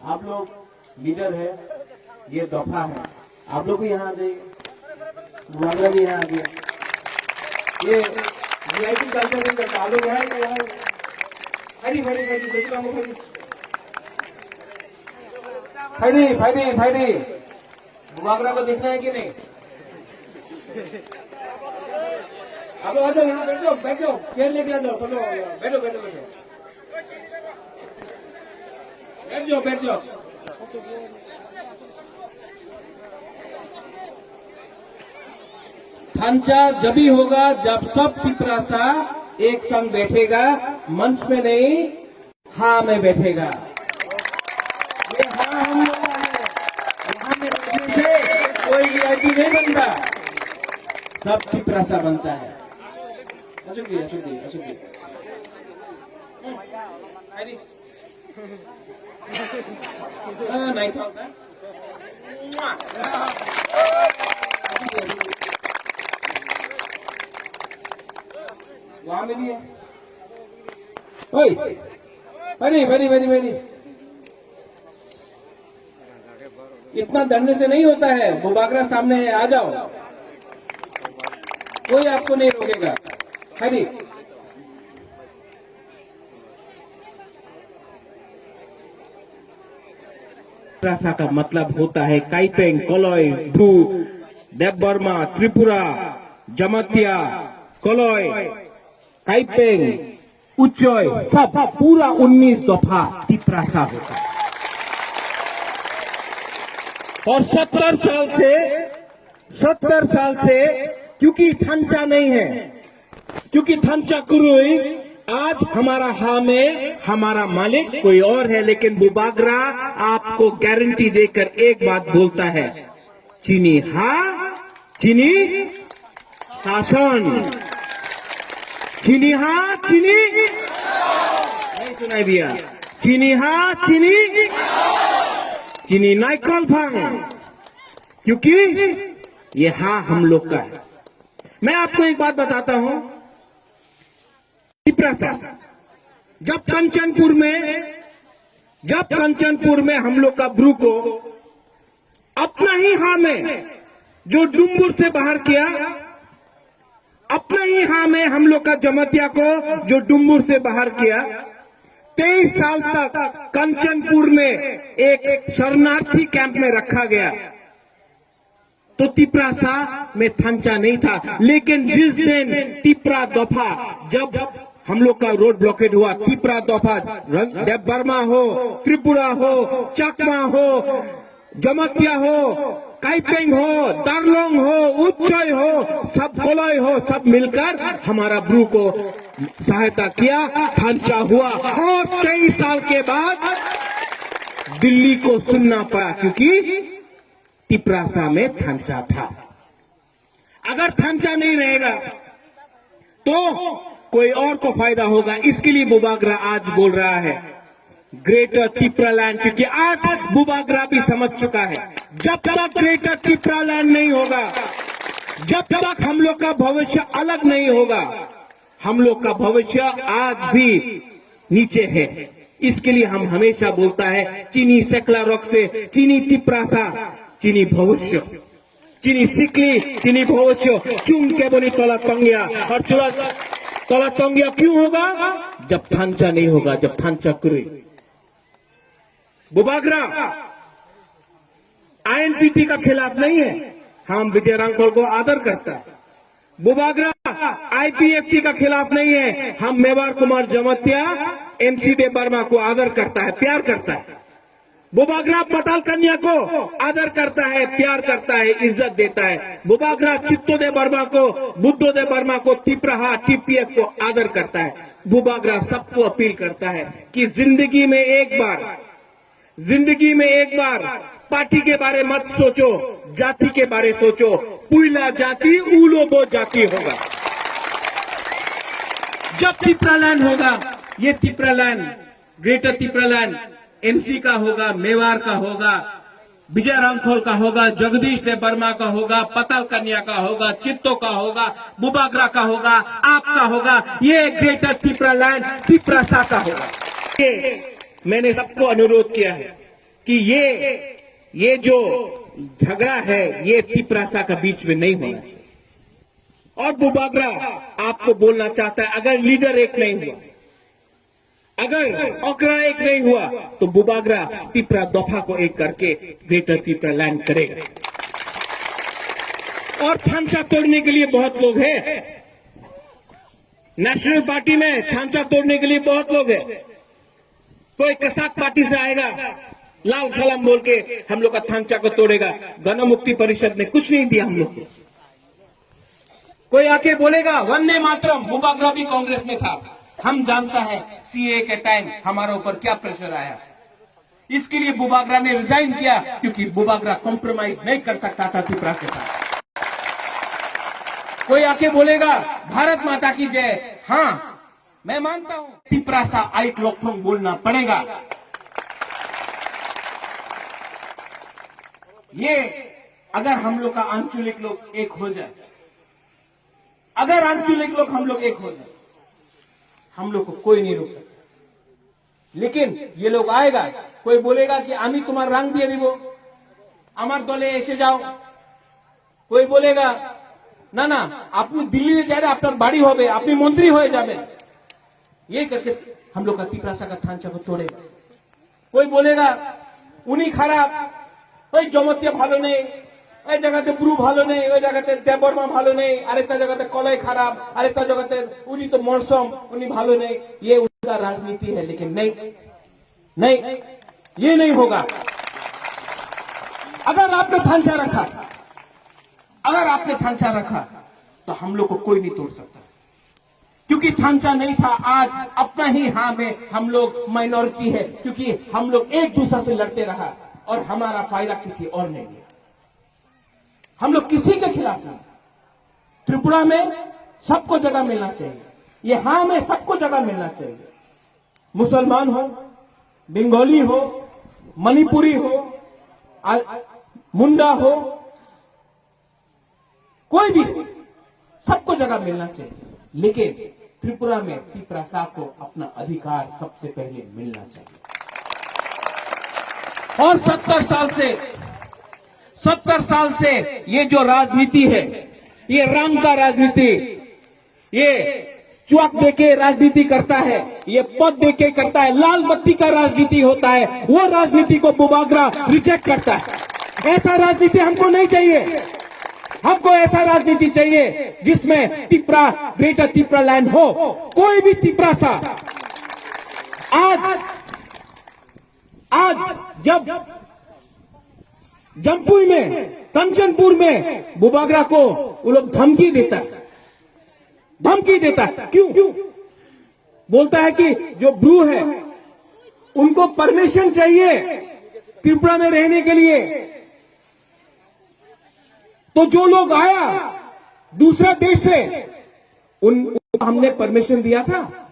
आप लोग लीडर है, ये दफा है, आप लोग भी यहाँ आ जाइए, मुआवजा भी यहाँ आ गया। ये वीआईपी कल्चर नहीं करता, आप लोग यहाँ फायदी मुआवजा को देखना है कि नहीं? आप लोग आ जाओ, यहाँ बैठो, चेयर लेके आ जाओ, चलो बैठ जाओ। थांचा जभी होगा जब सब पिपरासा एक संग बैठेगा, मंच में नहीं हाँ में बैठेगा। ये हाँ हम लोग का है, यहाँ में बैठने से कोई वीआईपी नहीं बनता, सब पिपरासा बनता है। अशोक जी नहीं था वहां में भी है। भाई इतना डरने से नहीं होता है, मुबाकरा सामने है, आ जाओ, कोई आपको नहीं रोकेगा। हरी तिप्रासा का मतलब होता है काइपेंग, कोलोय, भू, देवबर्मा, त्रिपुरा, जमतिया, कोलोय, काइपेंग, उच्चोय, सब पूरा 19 दफा तिप्रासा होता है। और 70 साल से क्योंकि थंचा नहीं है, क्योंकि थंचा कुरुई, आज हमारा हा में हमारा मालिक कोई और है, लेकिन बुबागरा आपको गारंटी देकर एक बात बोलता है, चीनी हा, चीनी शासन, चीनी हा, चीनी नहीं सुनाई दिया, चीनी हा, चीनी नाइकल भांग, क्योंकि ये हा हम लोग का है। मैं आपको एक बात बताता हूं, तिप्रासा जब कंचनपुर में हम लोग का ब्रू को अपना ही हा में जो डुम्बुर से बाहर किया, अपना ही हा में हम लोग का जमतिया को जो डुम्बुर से बाहर किया, 23 साल तक कंचनपुर में एक शरणार्थी कैंप में रखा गया, तो तिप्रासा में थंचा नहीं था। लेकिन जिस दिन तिप्रा दफा, जब हम लोग का रोड ब्लॉकेड हुआ, तिप्रा दफा, देवबर्मा हो, त्रिपुरा हो, चकमा हो, जमतिया हो, काइपेंग हो, दार्लोंग हो, उच्चय हो, सब कोलोय हो, सब मिलकर हमारा ब्रू को सहायता किया, थंचा हुआ। और 23 साल के बाद दिल्ली को सुनना पड़ा, क्योंकि तिप्रासा में थंचा था। अगर थंचा नहीं रहेगा तो कोई और को फायदा होगा। इसके लिए बुबागरा आज बोल रहा है ग्रेटर तिप्रालैंड, क्योंकि आज बुबागरा भी समझ चुका है, जब तक ग्रेटर तिप्रालैंड नहीं होगा, जब तक हम लोग का भविष्य अलग नहीं होगा, हम लोग का भविष्य आज भी नीचे है। इसके लिए हम हमेशा बोलता है, चीनी सेकला रॉक से, चीनी तिप्रासा, चीनी भविष्य, चीनी सिकली, चीनी भविष्य, चुन के बोली तोला तंगिया। और तोला तंगिया क्यों होगा? जब थंचा नहीं होगा, जब थंचा कुरुई। बुबागरा आईएनपीटी का खिलाफ नहीं है, हम विजय रांगकोल को आदर करता है। बुबागरा आईपीएफटी का खिलाफ नहीं है, हम मेवाड़ कुमार जमतिया, एमसी देवबर्मा को आदर करता है, प्यार करता है। बुबागरा पताल कन्या को आदर करता है, प्यार करता है, इज्जत देता है। बुबागरा चित्तो देवबर्मा को, बुद्धो देवबर्मा को, तिप्राहा, टीपीएफ को आदर करता है। बुबागरा सबको अपील करता है कि जिंदगी में एक बार पार्टी के बारे मत सोचो, जाति के बारे सोचो। पुइला जाति उलोबो जाति होगा। जब तिप्रालैंड होगा, ये तिप्रालैंड, ग्रेटर तिप्रालैंड एमसी का होगा, मेवाड़ का होगा, विजय रांगखोल का होगा, जगदीश देवबर्मा का होगा, पताल कन्या का होगा, चित्तो का होगा, बुबागरा का होगा, आपका होगा। ये ग्रेटर तिप्रालैंड तिप्रासा का होगा। ये मैंने सबको अनुरोध किया है कि ये जो झगड़ा है, ये तिप्रासा का बीच में नहीं होना चाहिए। और बुबागरा आपको बोलना चाहता है, अगर लीडर एक नहीं हुआ, अगर ओकरा एक नहीं हुआ, तो बुबागरा तिप्रा दफा को एक करके ग्रेटर तिप्रालैंड करेगा। और थांचा तोड़ने के लिए बहुत लोग हैं, नेशनल पार्टी में थांचा तोड़ने के लिए बहुत लोग हैं। कोई कसाक पार्टी से आएगा, लाल सलाम बोल के हम लोग का थांचा को तोड़ेगा। गण मुक्ति परिषद ने कुछ नहीं दिया हम लोग को। कोई आके बोलेगा वंदे मातरम, बुबागरा भी कांग्रेस में था। हम जानता है सीए के टाइम हमारे ऊपर क्या प्रेशर आया, इसके लिए बुबागरा ने रिजाइन किया, क्योंकि बुबागरा कॉम्प्रोमाइज नहीं कर सकता था तिप्रा के साथ। कोई आके बोलेगा भारत माता की जय, हाँ मैं मानता हूं, तिप्रासा आइट लोकथोंग बोलना पड़ेगा। ये अगर हम लोग का आंचलिक लोग एक हो जाए, अगर आंचलिक लोग हम लोग एक हो जाए, हम लोग को कोई नहीं रोक सकता। लेकिन ये लोग आएगा, कोई बोलेगा कि आमी तुम्हार रंग दिए দিব, আমার দলে এসে যাও। कोई बोलेगा ना ना আপনি दिल्ली में जाए, আপনার বাড়ি হবে, আপনি मंत्री हो जाबेन। ये करके हम लोग का तिप्रासा का थांचा को तोड़ेगा। कोई बोलेगा উনি খারাপ, ওই জমতিয়া ভালো নেই, ওই জায়গাতে ব্রু ভালো নেই, ওই জায়গাতে দেববর্মা ভালো নেই, আরেকটা জায়গাতে কলাই খারাপ, আরেকটা জায়গাতে উনি তো मौसम उन्हीं भालो नहीं। ये उनका राजनीति है, लेकिन नहीं नहीं, ये नहीं होगा। अगर आपने ढांचा रखा, अगर आपने ढांचा रखा तो हम लोग को कोई नहीं तोड़ सकता, क्योंकि ढांचा नहीं था। आज अपना ही हाँ में हम लोग माइनॉरिटी है, क्योंकि हम लोग एक दूसरे से लड़ते रहा और हमारा फायदा किसी और ने लिया। हम लोग किसी के खिलाफ नहीं। त्रिपुरा में सबको जगह मिलना चाहिए, ये हाँ में सबको जगह मिलना चाहिए। मुसलमान हो, बंगाली हो, मणिपुरी हो, मुंडा हो, कोई भी, सबको जगह मिलना चाहिए। लेकिन त्रिपुरा में तिपरासा को अपना अधिकार सबसे पहले मिलना चाहिए। और 70 साल से ये जो राजनीति है, ये राम का राजनीति, ये चौक देके राजनीति करता है, ये पद देके करता है, लाल बत्ती का राजनीति होता है, वो राजनीति को बुबागरा रिजेक्ट करता है। ऐसा राजनीति हमको नहीं चाहिए। हमको ऐसा राजनीति चाहिए जिसमें तिपरा, ग्रेटर तिपरा लैंड हो। कोई भी तिपरासा आज जब जमपुई में, कंचनपुर में बुबागरा को वो लोग धमकी देता है, क्यों? बोलता है कि जो ब्रू है उनको परमिशन चाहिए त्रिपुरा में रहने के लिए। तो जो लोग आया दूसरा देश से, उनको हमने परमिशन दिया था?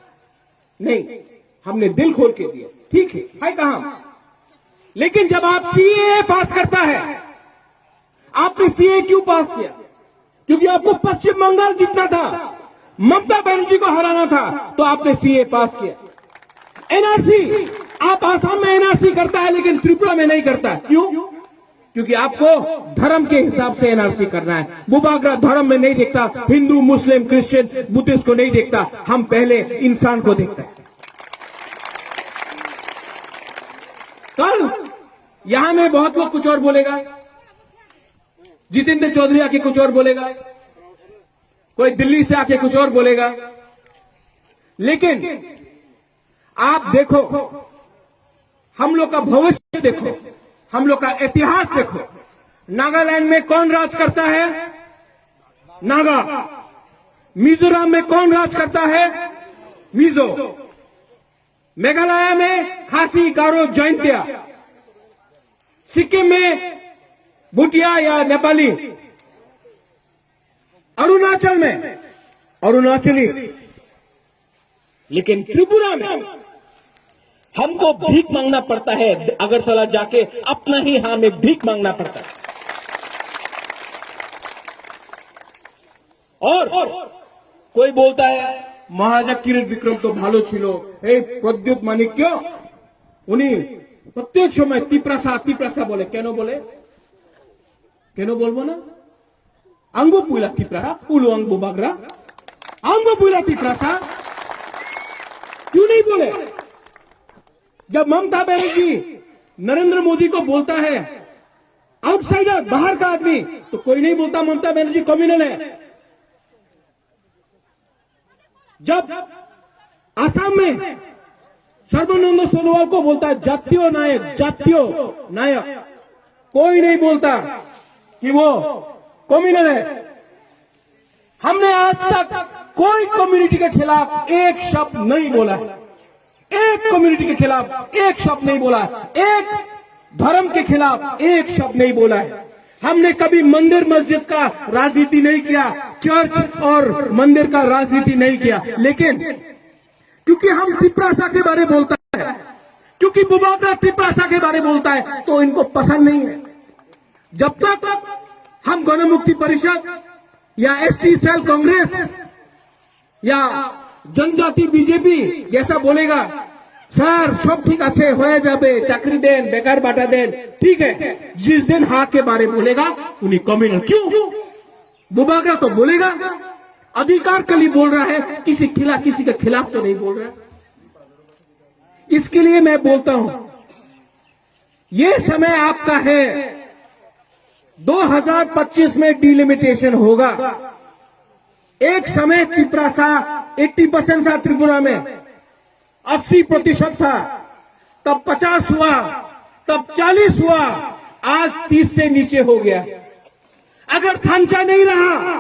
नहीं, हमने दिल खोल के दिया, ठीक है कहां? लेकिन जब आप सीए पास करता है, आपने सीए क्यों पास किया? क्योंकि आपको पश्चिम बंगाल जीतना था, ममता बनर्जी को हराना था, तो आपने सीए पास किया। एनआरसी, आप आसाम में एनआरसी करता है लेकिन त्रिपुरा में नहीं करता। क्यों? क्योंकि आपको धर्म के हिसाब से एनआरसी करना है। बुबागरा धर्म में नहीं देखता, हिंदू, मुस्लिम, क्रिश्चियन, बुद्धिस्ट को नहीं देखता, हम पहले इंसान को देखते हैं। कल यहां में बहुत लोग कुछ और बोलेगा, जितेंद्र चौधरी आके कुछ और बोलेगा, कोई दिल्ली से आके कुछ और बोलेगा। लेकिन आप देखो, हम लोग का भविष्य देखो, हम लोग का इतिहास देखो। नागालैंड में कौन राज करता है? नागा। मिजोरम में कौन राज करता है? मिजो। मेघालय में खासी, गारो, जैंतिया। सिक्किम में भूटिया या नेपाली। अरुणाचल में अरुणाचली। लेकिन त्रिपुरा में हमको भीख मांगना पड़ता है। अगरतला जाके अपना ही हाँ में भीख मांगना पड़ता है। और कोई बोलता है महाराजा किरीट विक्रम तो भालो छिलो, प्रद्युत माणिक्य उन्हीं प्रत्येक समय तिपरासा बोले। केनो बोले? केनो बोलबो ना? अंगो पुला तिपरासा, पुलो अंग बुबागरा, अंगो पुला तिपरासा क्यों नहीं बोले? जब ममता बनर्जी नरेंद्र मोदी को बोलता है आउटसाइडर, बाहर का आदमी, तो कोई नहीं बोलता ममता बनर्जी कम्युनल है। जब आसाम में सर्बानंद सोनोवाल को बोलता है जातीय नायक, कोई नहीं बोलता कि वो कम्युनल है। हमने आज तक कोई कम्युनिटी के खिलाफ एक शब्द नहीं बोला है, एक कम्युनिटी के खिलाफ एक शब्द नहीं बोला है, एक धर्म के खिलाफ एक शब्द नहीं बोला है। हमने कभी मंदिर मस्जिद का राजनीति नहीं किया, चर्च और मंदिर का राजनीति नहीं किया। लेकिन क्योंकि हम तिपरासा के बारे बोलता है, क्योंकि बुबागरा तिपरासा के बारे बोलता है, तो इनको पसंद नहीं है। जब तक हम गणमुक्ति परिषद या एसटी सेल कांग्रेस या जनजाति बीजेपी जैसा बोलेगा, सर सब ठीक আছে হয়ে যাবে, চাকরি দেন, বেকার বাটা দেন, ठीक है, जिस दिन हाँ के बारे बोलेगा उन्हीं कम्युनल। क्यों? बुबागरा तो बोलेगा, अधिकार के लिए बोल रहा है, किसी के खिलाफ तो नहीं बोल रहा है। इसके लिए मैं बोलता हूं, ये समय आपका है। 2025 में डिलिमिटेशन होगा। एक समय त्रिपुरा 80% था, त्रिपुरा में 80% था, तब 50 हुआ, तब 40 हुआ, आज 30 से नीचे हो गया। अगर थांचा नहीं रहा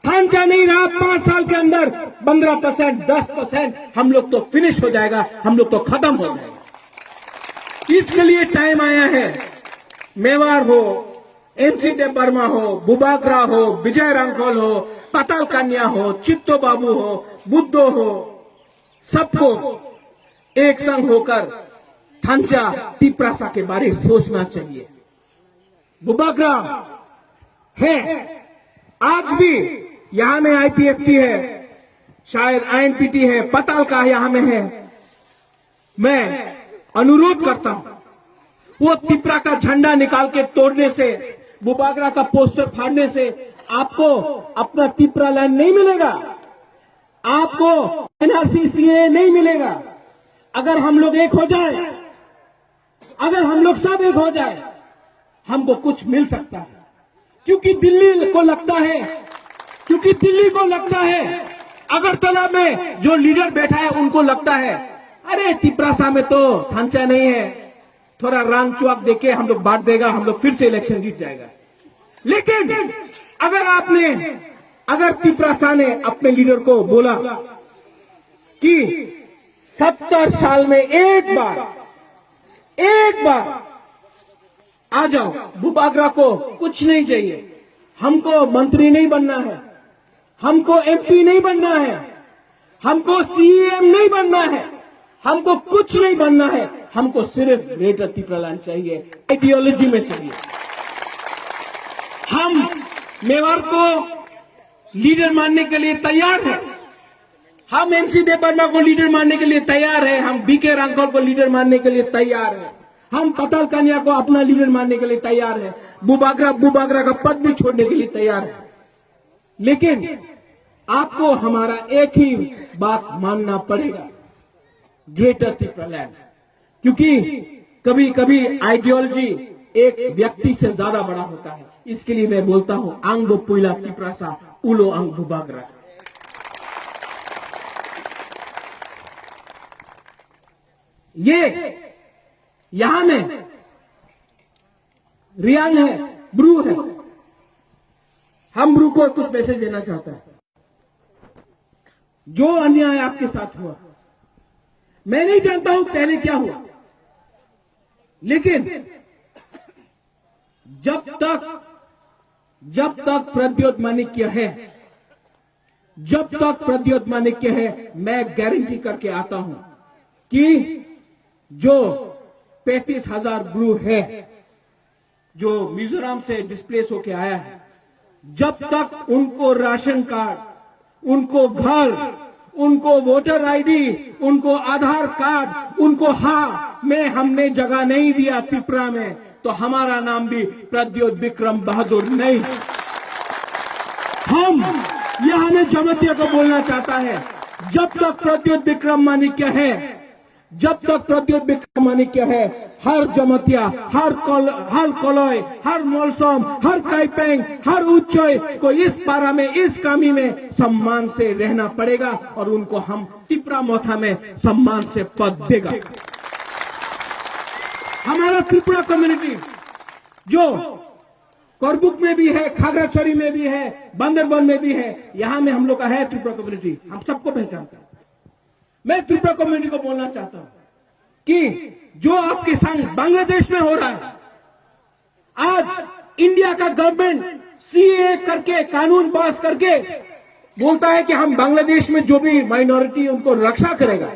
5 साल के अंदर 15%, 10%, हम लोग तो फिनिश हो जाएगा, हम लोग तो खत्म हो जाएगा। इसके लिए टाइम आया है। मेवाड़ हो, एमसी देव बर्मा हो, बुबाग्रा हो, विजय रांखोल हो, पताल कन्या हो, चित्तो बाबू हो, बुद्धो हो, सबको एक संग होकर थांचा तिप्रासा के बारे में सोचना चाहिए। बुबाग्रा है, आज भी यहां में आईपीएफटी है, शायद आईएनपीटी है, पताल का यहां में है। मैं अनुरोध करता हूं, वो तिप्रा का झंडा निकाल के तोड़ने से, बुबाग्रा का पोस्टर फाड़ने से आपको अपना तिप्रा लैंड नहीं मिलेगा, आपको एनआरसी सीए नहीं मिलेगा। अगर हम लोग एक हो जाए, अगर हम लोग सब एक हो जाए, हमको कुछ मिल सकता है। क्योंकि दिल्ली को लगता है, अगरतला में जो लीडर बैठा है उनको लगता है अरे तिप्रासा में तो थांचा नहीं है, थोड़ा रांग चुआक देके हम लोग बांट देगा, हम लोग फिर से इलेक्शन जीत जाएगा। लेकिन अगर तिप्रासा ने अपने लीडर को बोला कि 70 साल में एक बार आ जाओ, बुबाग्रा को कुछ नहीं चाहिए, हमको मंत्री नहीं बनना है, हमको एमपी नहीं बनना है, हमको सीएम नहीं बनना है, हमको कुछ नहीं बनना है, हमको सिर्फ ग्रेटर तिप्रा लैंड चाहिए, आइडियोलॉजी में चाहिए। हम मेवाड़ को लीडर मानने के लिए तैयार हैं, हम एमसी देव बर्मा को लीडर मानने के लिए तैयार हैं, हम बीके रांखोल को लीडर मानने के लिए तैयार हैं, हम पताल कन्या को अपना लीडर मानने के लिए तैयार हैं, बुबाग्रा का पद भी छोड़ने के लिए तैयार है। लेकिन आपको हमारा एक ही बात मानना पड़ेगा, ग्रेटर तिप्रा लैंड। क्योंकि कभी कभी आइडियोलॉजी एक व्यक्ति से ज्यादा बड़ा होता है। इसके लिए मैं बोलता हूं, आंगो पुइला तिप्रासा उलो आंग बुबाग्रा। ये यहां में रियांग है, ब्रू है, हम ब्रू को कुछ मैसेज देना चाहता है। जो अन्याय आपके साथ हुआ, मैं नहीं जानता हूं पहले क्या हुआ, लेकिन जब तक प्रद्योत माणिक्य है, मैं गारंटी करके आता हूं कि जो 35,000 ब्रू है जो मिजोरम से डिस्प्लेस होके आया है, जब तक उनको राशन कार्ड, उनको घर, उनको वोटर आईडी, उनको आधार कार्ड, उनको में हमने जगह नहीं दिया त्रिपुरा में, तो हमारा नाम भी प्रद्योत विक्रम बहादुर नहीं। हम यहां में जमतिया को बोलना चाहता है, जब तक प्रद्योत विक्रम माणिक्य है, हर जमतिया, हर कोलोय, हर मोलसोम, हर काइपेंग, हर उच्चोय को इस पारा में, इस कामी में सम्मान से रहना पड़ेगा, और उनको हम तिप्रा मोथा में सम्मान से पद देगा। हमारा त्रिपुरा कम्युनिटी जो करबुक में भी है, खागड़ाछड़ी में भी है, बंदरबन में भी है, यहां में हम लोग का है त्रिपुरा कम्युनिटी, हम सबको पहचानता है। मैं त्रिपुरा कम्युनिटी को बोलना चाहता हूं कि जो आपके संग बांग्लादेश में हो रहा है, आज इंडिया का गवर्नमेंट सीए करके, कानून पास करके बोलता है कि हम बांग्लादेश में जो भी माइनॉरिटी उनको रक्षा करेगा।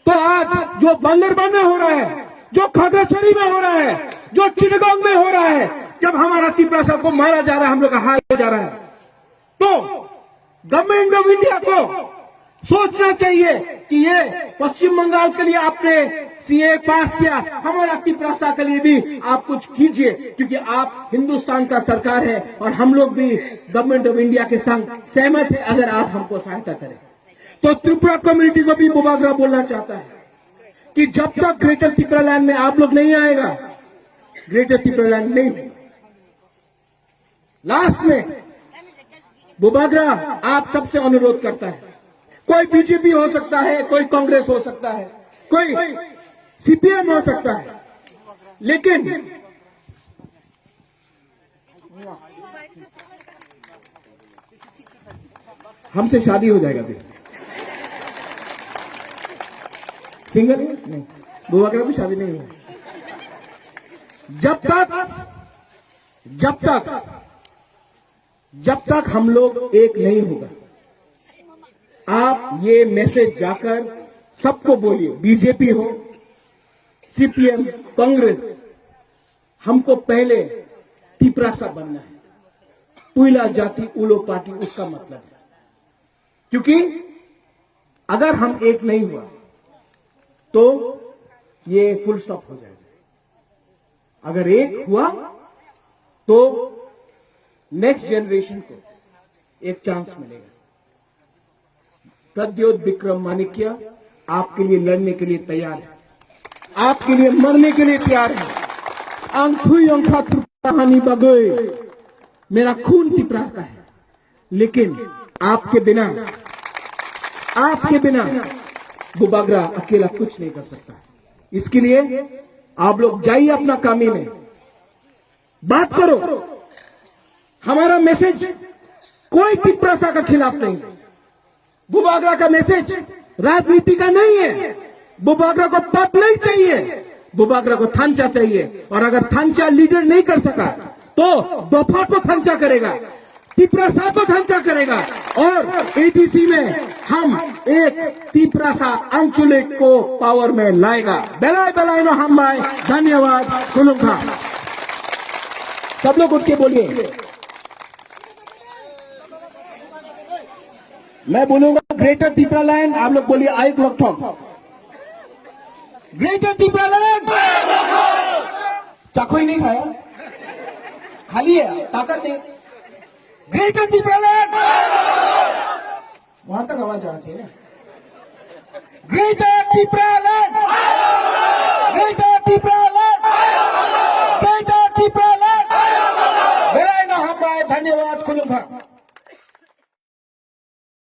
तो आज जो बंदरबन में हो रहा है, जो खागड़ाछड़ी में हो रहा है, जो चिटगांव में हो रहा है, जब हमारा तिप्रासा को मारा जा रहा है, हम लोग का हाल हो जा रहा है, तो गवर्नमेंट ऑफ इंडिया को सोचना चाहिए कि ये पश्चिम बंगाल के लिए आपने सीए पास किया, हमारा तिप्रासा के लिए भी आप कुछ कीजिए, क्योंकि आप हिंदुस्तान का सरकार है और हम लोग भी गवर्नमेंट ऑफ इंडिया के संग सहमत है, अगर आप हमको सहायता करें। तो त्रिपुरा कम्युनिटी को भी बुबाग्रा बोलना चाहता है कि जब तक ग्रेटर तिप्रा लैंड में आप लोग नहीं आएगा, ग्रेटर त्रिपुरालैंड नहीं है। लास्ट में बुबागरा आप सबसे अनुरोध करता है, कोई बीजेपी हो सकता है, कोई कांग्रेस हो सकता है, कोई सीपीएम हो सकता है, लेकिन हमसे शादी हो जाएगा फिर। सिंगल नहीं, बुबागरा भी शादी नहीं हुआ। जब तक हम लोग एक नहीं होगा, आप ये मैसेज जाकर सबको बोलिए, बीजेपी हो, सीपीएम, कांग्रेस, हमको पहले तिपरासा बनना है। पुइला जाति उलो पार्टी उसका मतलब है, क्योंकि अगर हम एक नहीं हुआ तो ये फुल स्टॉप हो जाएगा। अगर एक हुआ तो नेक्स्ट जनरेशन को एक चांस मिलेगा। प्रद्योत विक्रम माणिक्य आपके लिए लड़ने के लिए तैयार है, आपके लिए मरने के लिए तैयार है। कहानी बगोए, मेरा खून तिपरा का है, लेकिन आपके बिना बुबागरा अकेला कुछ नहीं कर सकता। इसके लिए आप लोग जाइए अपना कामी में, बात करो। हमारा मैसेज कोई तिपरासा का खिलाफ नहीं, बुबागरा का मैसेज राजनीति का नहीं है। बुबागरा को पद नहीं चाहिए, बुबागरा को थांचा चाहिए, और अगर थांचा लीडर नहीं कर सका तो दोफा को थांचा करेगा, तिपरासा को थांचा करेगा, और एडीसी में हम एक तिपरासा आंचलिक को पावर में लाएगा। बेलाय बेलाय नो हम भाई, धन्यवाद। सुनुखा सब लोग उठ के बोलिए। मैं बोलूंगा ग्रेटर त्रिपुरालैंड, आप लोग बोलिए आई क्लॉक। ग्रेटर त्रिपुरालैंड चाको ही नहीं खाया, खाली है, ताकत नहीं। ग्रेटर त्रिपुरालैंड, वहां तक आवाज आना चाहिए। ग्रेटर त्रिपुरालैंड,